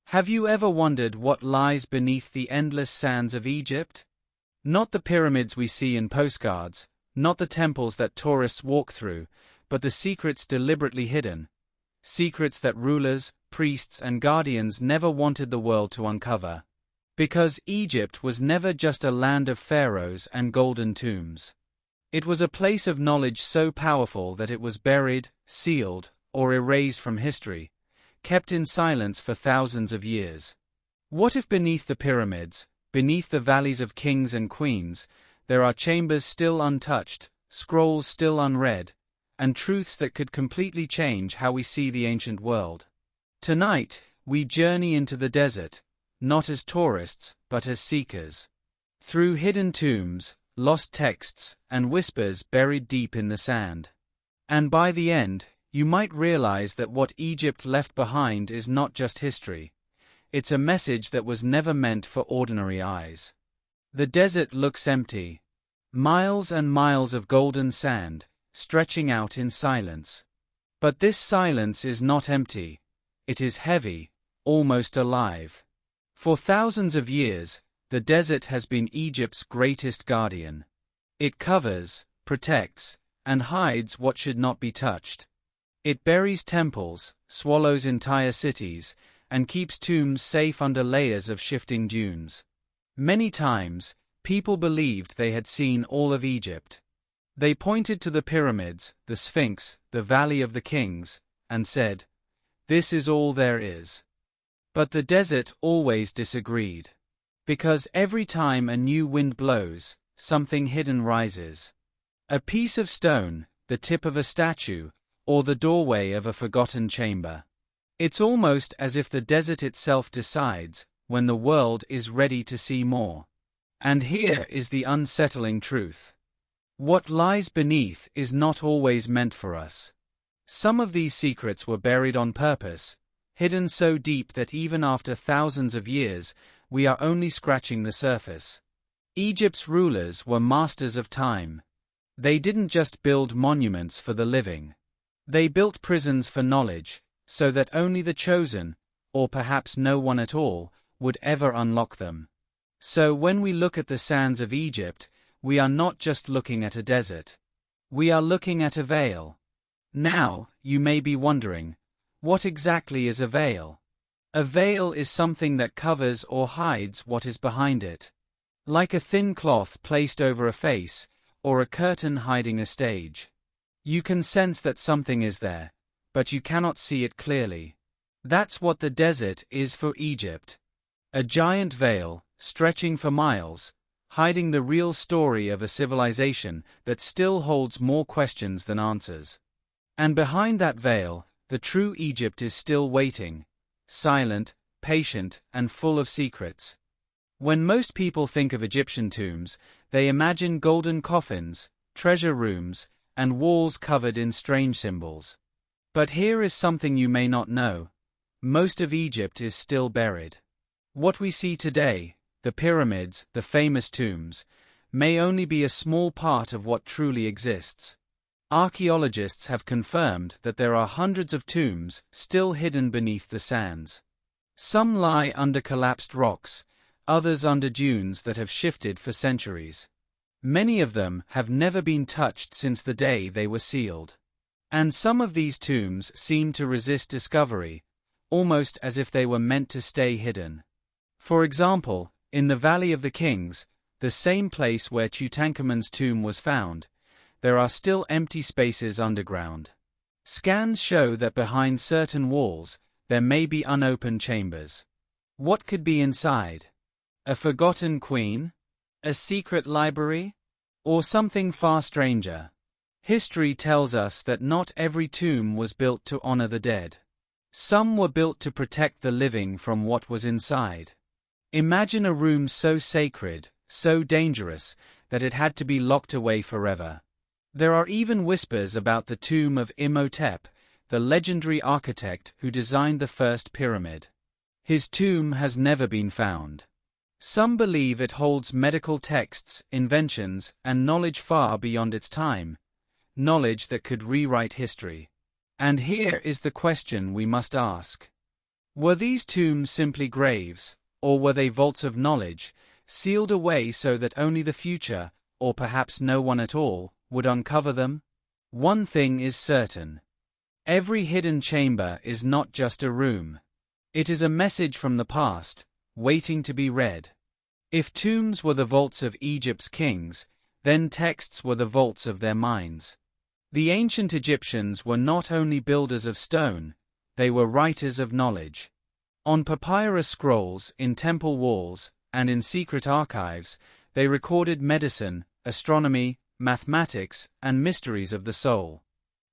Have you ever wondered what lies beneath the endless sands of Egypt? Not the pyramids we see in postcards, not the temples that tourists walk through, but the secrets deliberately hidden. Secrets that rulers, priests, and guardians never wanted the world to uncover. Because Egypt was never just a land of pharaohs and golden tombs. It was a place of knowledge so powerful that it was buried, sealed, or erased from history, kept in silence for thousands of years. What if beneath the pyramids, beneath the valleys of kings and queens, there are chambers still untouched, scrolls still unread, and truths that could completely change how we see the ancient world? Tonight, we journey into the desert, not as tourists, but as seekers. Through hidden tombs, lost texts, and whispers buried deep in the sand. And by the end, you might realize that what Egypt left behind is not just history. It's a message that was never meant for ordinary eyes. The desert looks empty. Miles and miles of golden sand, stretching out in silence. But this silence is not empty. It is heavy, almost alive. For thousands of years, the desert has been Egypt's greatest guardian. It covers, protects, and hides what should not be touched. It buries temples, swallows entire cities, and keeps tombs safe under layers of shifting dunes. Many times, people believed they had seen all of Egypt. They pointed to the pyramids, the Sphinx, the Valley of the Kings, and said, "This is all there is." But the desert always disagreed. Because every time a new wind blows, something hidden rises. A piece of stone, the tip of a statue, or the doorway of a forgotten chamber. It's almost as if the desert itself decides when the world is ready to see more. And here is the unsettling truth. What lies beneath is not always meant for us. Some of these secrets were buried on purpose, hidden so deep that even after thousands of years, we are only scratching the surface. Egypt's rulers were masters of time. They didn't just build monuments for the living. They built prisons for knowledge, so that only the chosen, or perhaps no one at all, would ever unlock them. So when we look at the sands of Egypt, we are not just looking at a desert. We are looking at a veil. Now, you may be wondering, what exactly is a veil? A veil is something that covers or hides what is behind it. Like a thin cloth placed over a face, or a curtain hiding a stage. You can sense that something is there, but you cannot see it clearly. That's what the desert is for Egypt. A giant veil, stretching for miles, hiding the real story of a civilization that still holds more questions than answers. And behind that veil, the true Egypt is still waiting, silent, patient, and full of secrets. When most people think of Egyptian tombs, they imagine golden coffins, treasure rooms, and walls covered in strange symbols. But here is something you may not know. Most of Egypt is still buried. What we see today, the pyramids, the famous tombs, may only be a small part of what truly exists. Archaeologists have confirmed that there are hundreds of tombs still hidden beneath the sands. Some lie under collapsed rocks, others under dunes that have shifted for centuries. Many of them have never been touched since the day they were sealed. And some of these tombs seem to resist discovery, almost as if they were meant to stay hidden. For example, in the Valley of the Kings, the same place where Tutankhamun's tomb was found, there are still empty spaces underground. Scans show that behind certain walls, there may be unopened chambers. What could be inside? A forgotten queen? A secret library? Or something far stranger? History tells us that not every tomb was built to honor the dead. Some were built to protect the living from what was inside. Imagine a room so sacred, so dangerous, that it had to be locked away forever. There are even whispers about the tomb of Imhotep, the legendary architect who designed the first pyramid. His tomb has never been found. Some believe it holds medical texts, inventions, and knowledge far beyond its time, knowledge that could rewrite history. And here is the question we must ask. Were these tombs simply graves, or were they vaults of knowledge, sealed away so that only the future, or perhaps no one at all, would uncover them? One thing is certain. Every hidden chamber is not just a room. It is a message from the past, waiting to be read. If tombs were the vaults of Egypt's kings, then texts were the vaults of their minds. The ancient Egyptians were not only builders of stone, they were writers of knowledge. On papyrus scrolls, in temple walls, and in secret archives, they recorded medicine, astronomy, mathematics, and mysteries of the soul.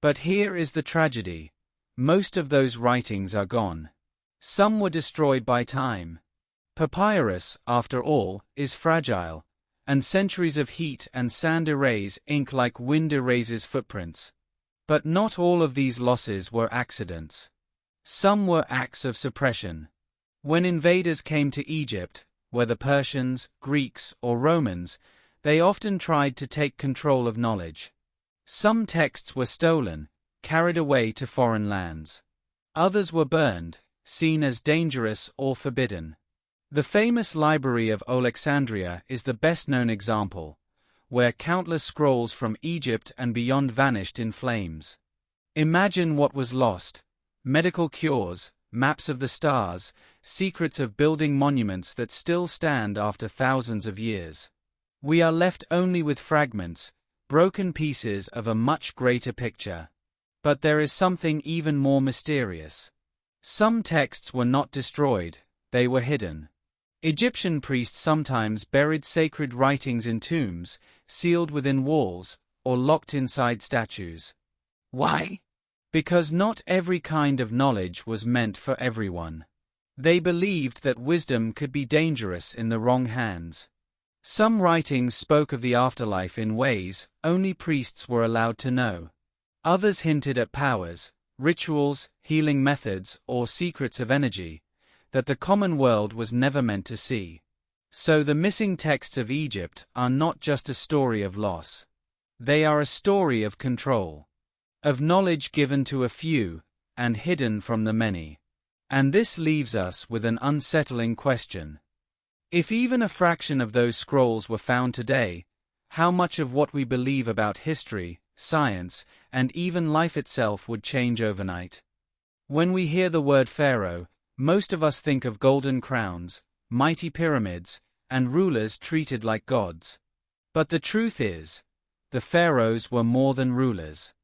But here is the tragedy. Most of those writings are gone. Some were destroyed by time. Papyrus, after all, is fragile, and centuries of heat and sand erase ink like wind erases footprints. But not all of these losses were accidents. Some were acts of suppression. When invaders came to Egypt, whether Persians, Greeks, or Romans, they often tried to take control of knowledge. Some texts were stolen, carried away to foreign lands. Others were burned, seen as dangerous or forbidden. The famous Library of Alexandria is the best-known example, where countless scrolls from Egypt and beyond vanished in flames. Imagine what was lost: medical cures, maps of the stars, secrets of building monuments that still stand after thousands of years. We are left only with fragments, broken pieces of a much greater picture. But there is something even more mysterious. Some texts were not destroyed, they were hidden. Egyptian priests sometimes buried sacred writings in tombs, sealed within walls, or locked inside statues. Why? Because not every kind of knowledge was meant for everyone. They believed that wisdom could be dangerous in the wrong hands. Some writings spoke of the afterlife in ways only priests were allowed to know. Others hinted at powers, rituals, healing methods, or secrets of energy that the common world was never meant to see. So the missing texts of Egypt are not just a story of loss. They are a story of control, of knowledge given to a few and hidden from the many. And this leaves us with an unsettling question. If even a fraction of those scrolls were found today, how much of what we believe about history, science, and even life itself would change overnight? When we hear the word pharaoh, most of us think of golden crowns, mighty pyramids, and rulers treated like gods. But the truth is, the pharaohs were more than rulers.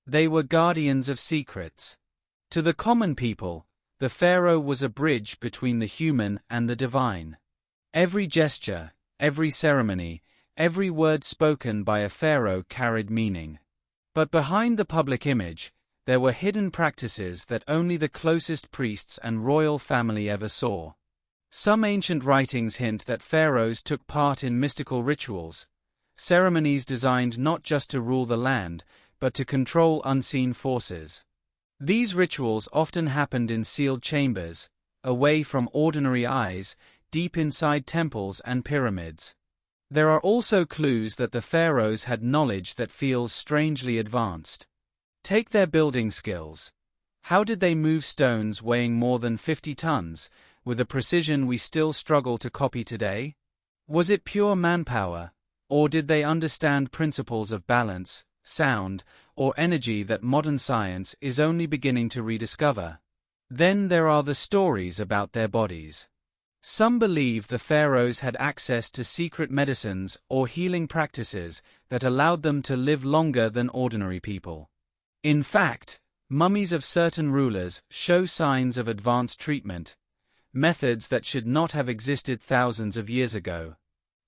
They were guardians of secrets. To the common people, the pharaoh was a bridge between the human and the divine. Every gesture, every ceremony, every word spoken by a pharaoh carried meaning. But behind the public image, there were hidden practices that only the closest priests and royal family ever saw. Some ancient writings hint that pharaohs took part in mystical rituals, ceremonies designed not just to rule the land, but to control unseen forces. These rituals often happened in sealed chambers, away from ordinary eyes, deep inside temples and pyramids. There are also clues that the pharaohs had knowledge that feels strangely advanced. Take their building skills. How did they move stones weighing more than 50 tons, with a precision we still struggle to copy today? Was it pure manpower, or did they understand principles of balance, sound, or energy that modern science is only beginning to rediscover? Then there are the stories about their bodies. Some believe the pharaohs had access to secret medicines or healing practices that allowed them to live longer than ordinary people. In fact, mummies of certain rulers show signs of advanced treatment, methods that should not have existed thousands of years ago.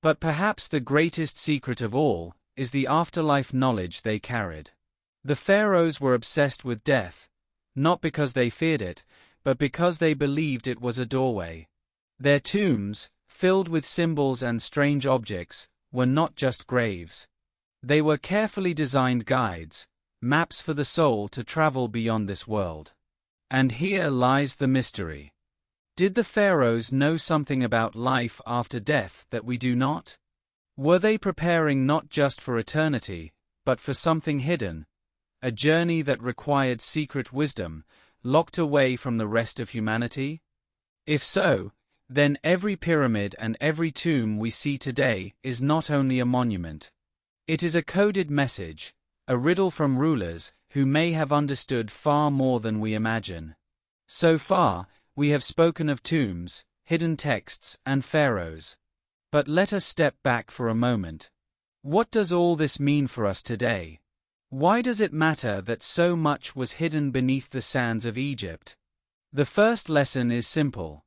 But perhaps the greatest secret of all is the afterlife knowledge they carried. The pharaohs were obsessed with death, not because they feared it, but because they believed it was a doorway. Their tombs, filled with symbols and strange objects, were not just graves. They were carefully designed guides, maps for the soul to travel beyond this world. And here lies the mystery. Did the pharaohs know something about life after death that we do not? Were they preparing not just for eternity, but for something hidden, a journey that required secret wisdom, locked away from the rest of humanity? If so, then every pyramid and every tomb we see today is not only a monument. It is a coded message, a riddle from rulers who may have understood far more than we imagine. So far, we have spoken of tombs, hidden texts, and pharaohs. But let us step back for a moment. What does all this mean for us today? Why does it matter that so much was hidden beneath the sands of Egypt? The first lesson is simple.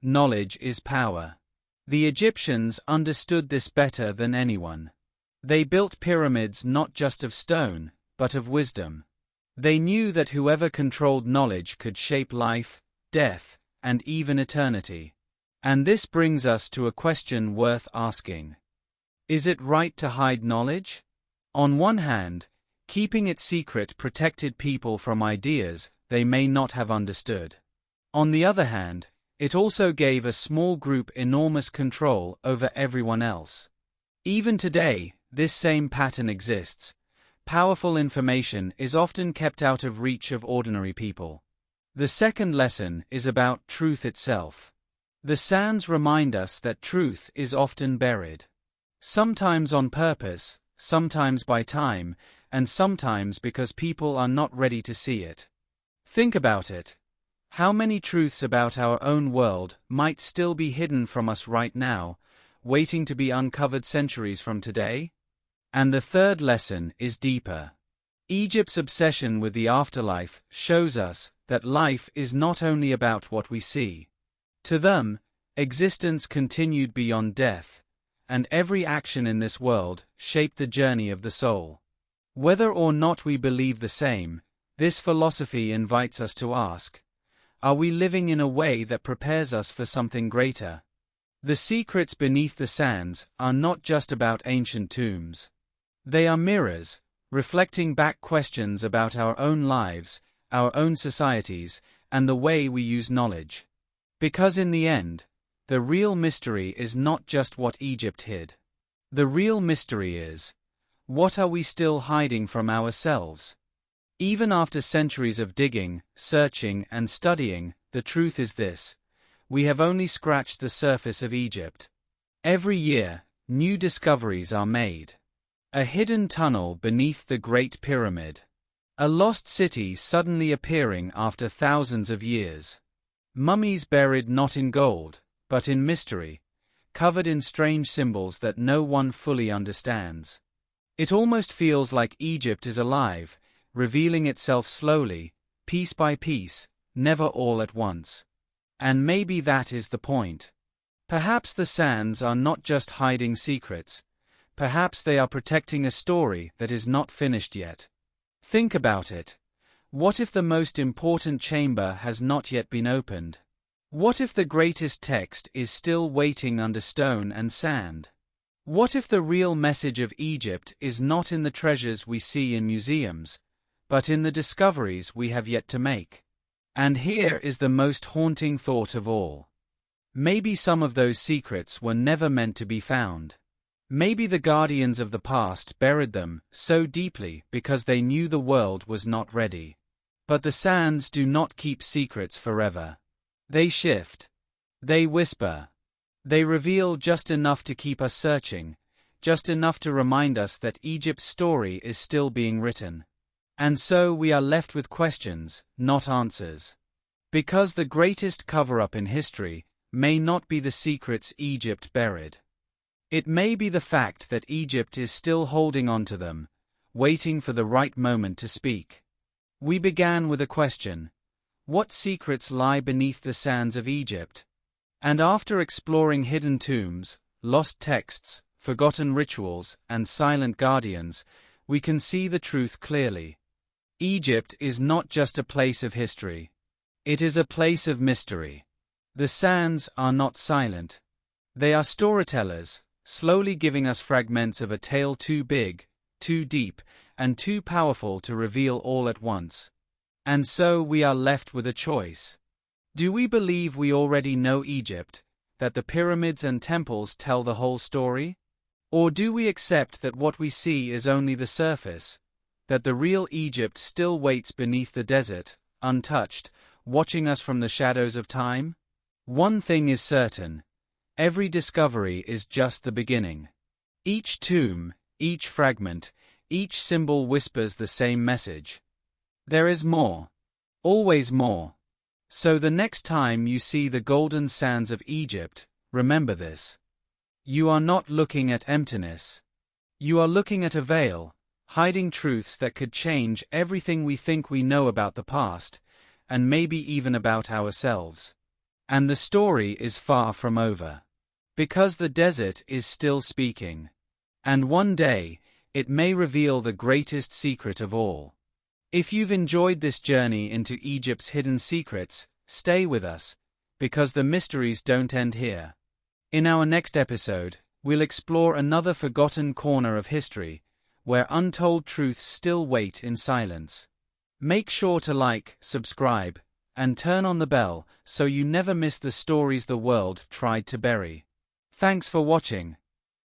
Knowledge is power. The Egyptians understood this better than anyone. They built pyramids not just of stone, but of wisdom. They knew that whoever controlled knowledge could shape life, death, and even eternity. And this brings us to a question worth asking. Is it right to hide knowledge? On one hand, keeping it secret protected people from ideas they may not have understood. On the other hand, it also gave a small group enormous control over everyone else. Even today, this same pattern exists. Powerful information is often kept out of reach of ordinary people. The second lesson is about truth itself. The sands remind us that truth is often buried. Sometimes on purpose, sometimes by time, and sometimes because people are not ready to see it. Think about it. How many truths about our own world might still be hidden from us right now, waiting to be uncovered centuries from today? And the third lesson is deeper. Egypt's obsession with the afterlife shows us that life is not only about what we see. To them, existence continued beyond death, and every action in this world shaped the journey of the soul. Whether or not we believe the same, this philosophy invites us to ask, are we living in a way that prepares us for something greater? The secrets beneath the sands are not just about ancient tombs. They are mirrors, reflecting back questions about our own lives, our own societies, and the way we use knowledge. Because in the end, the real mystery is not just what Egypt hid. The real mystery is, what are we still hiding from ourselves? Even after centuries of digging, searching, and studying, the truth is this: we have only scratched the surface of Egypt. Every year, new discoveries are made. A hidden tunnel beneath the Great Pyramid. A lost city suddenly appearing after thousands of years. Mummies buried not in gold, but in mystery, covered in strange symbols that no one fully understands. It almost feels like Egypt is alive, revealing itself slowly, piece by piece, never all at once. And maybe that is the point. Perhaps the sands are not just hiding secrets. Perhaps they are protecting a story that is not finished yet. Think about it. What if the most important chamber has not yet been opened? What if the greatest text is still waiting under stone and sand? What if the real message of Egypt is not in the treasures we see in museums, but in the discoveries we have yet to make? And here is the most haunting thought of all. Maybe some of those secrets were never meant to be found. Maybe the guardians of the past buried them so deeply because they knew the world was not ready. But the sands do not keep secrets forever. They shift. They whisper. They reveal just enough to keep us searching, just enough to remind us that Egypt's story is still being written. And so we are left with questions, not answers. Because the greatest cover-up in history may not be the secrets Egypt buried. It may be the fact that Egypt is still holding on to them, waiting for the right moment to speak. We began with a question: what secrets lie beneath the sands of Egypt? And after exploring hidden tombs, lost texts, forgotten rituals, and silent guardians, we can see the truth clearly. Egypt is not just a place of history. It is a place of mystery. The sands are not silent. They are storytellers, slowly giving us fragments of a tale too big, too deep, and too powerful to reveal all at once. And so we are left with a choice. Do we believe we already know Egypt, that the pyramids and temples tell the whole story? Or do we accept that what we see is only the surface, that the real Egypt still waits beneath the desert, untouched, watching us from the shadows of time? One thing is certain: every discovery is just the beginning. Each tomb, each fragment, each symbol whispers the same message. There is more. Always more. So the next time you see the golden sands of Egypt, remember this. You are not looking at emptiness. You are looking at a veil, hiding truths that could change everything we think we know about the past, and maybe even about ourselves. And the story is far from over. Because the desert is still speaking. And one day, it may reveal the greatest secret of all. If you've enjoyed this journey into Egypt's hidden secrets, stay with us, because the mysteries don't end here. In our next episode, we'll explore another forgotten corner of history, where untold truths still wait in silence. Make sure to like, subscribe, and turn on the bell so you never miss the stories the world tried to bury. Thanks for watching.